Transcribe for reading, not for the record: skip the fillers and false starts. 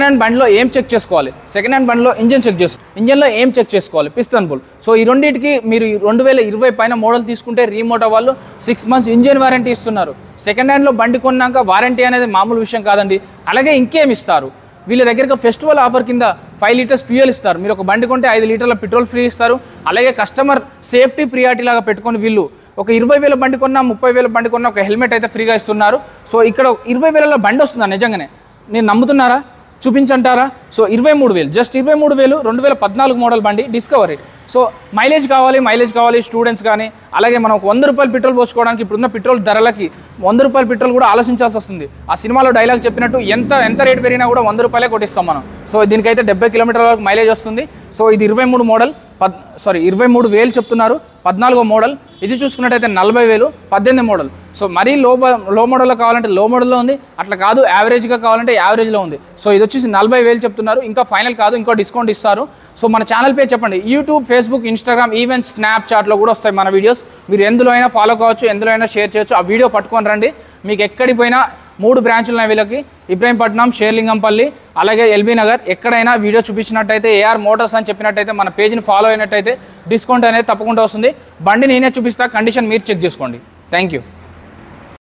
Hand బండిలో ఏం check చేసుకోవాలి, సెకండ్ హ్యాండ్ బండిలో ఇంజన్లో ఏం చెక్ చేసుకోవాలి, పిస్టన్ బుల్. సో ఈ రెండింటికి మీరు 2020 పైన మోడల్ తీసుకుంటే రీమోటో వాళ్ళు 6 months ఇంజిన్ వారంటీ ఇస్తున్నారు. సెకండ్ హ్యాండ్లో బండి కొన్నాక వారంటీ అనేది మామూలు విషయం కాదండి. అలాగే ఇంకేం ఇస్తారు, వీళ్ళ దగ్గర ఫెస్టివల్ ఆఫర్ కింద 5 liters ఫ్యూయల్ ఇస్తారు. మీరు ఒక బండి కొంటే 5 లీటర్ల పెట్రోల్ ఫ్రీ ఇస్తారు. అలాగే కస్టమర్ సేఫ్టీ ప్రియారిటీ లాగా పెట్టుకొని వీళ్ళు ఒక 20,000 బండి కొన్నా 30,000 బండి కొన్నా ఒక హెల్మెట్ అయితే ఫ్రీగా ఇస్తున్నారు. సో ఇక్కడ 20,000 బండి వస్తుందా నిజంగానే? నేను నమ్ముతున్నారా? చూపించంటారా? సో 23,000, జస్ట్ 23,000 2014 మోడల్ బండి డిస్కవరీ. సో మైలేజ్ కావాలి స్టూడెంట్స్ కానీ. అలాగే మనం 100 రూపాయలు పెట్రోల్ పోసుకోవడానికి ఇప్పుడున్న పెట్రోల్ ధరలకి 100 రూపాయల పెట్రోల్ కూడా ఆలోచించాల్సి వస్తుంది. ఆ సినిమాలో డైలాగ్ చెప్పినట్టు ఎంత రేట్ పెరిగినా కూడా 100 రూపాయలే కొట్టిస్తాం మనం. సో దీనికైతే 70 kilometerల వరకు మైలేజ్ వస్తుంది. సో ఇది 23 మోడల్ 23,000 చెప్తున్నారు. 14వ మోడల్. ఇది చూసుకున్నట్టయితే 40,000 18 మోడల్. సో మరీ లో మోడల్లో కావాలంటే లో మోడల్లో ఉంది, అట్లా కాదు యావరేజ్గా కావాలంటే యావరేజ్లో ఉంది. సో ఇది వచ్చేసి 40,000 చెప్తున్నారు. ఇంకా ఫైనల్ కాదు, ఇంకో డిస్కౌంట్ ఇస్తారు. సో మన ఛానల్ పేరు చెప్పండి. యూట్యూబ్, ఫేస్బుక్, ఇన్స్టాగ్రామ్, ఈవెన్ స్నాప్చాట్లో కూడా వస్తాయి మన వీడియోస్. మీరు ఎందులో అయినా ఫాలో కావచ్చు, ఎందులో అయినా షేర్ చేయొచ్చు. ఆ వీడియో పట్టుకొని రండి. మీకు ఎక్కడికి పోయినా 3 బ్రాంచులు ఉన్నాయి వీళ్ళకి, ఇబ్రహీంపట్నం, షేర్లింగంపల్లి, అలాగే ఎల్బీ నగర్. ఎక్కడైనా వీడియో చూపించినట్టయితే ఏఆర్ మోటార్స్ అని చెప్పినట్టయితే మన పేజ్ని ఫాలో అయినట్టయితే డిస్కౌంట్ అనేది తప్పకుండా వస్తుంది. బండి నేనే చూపిస్తా, కండిషన్ మీరు చెక్ చేసుకోండి. Thank you.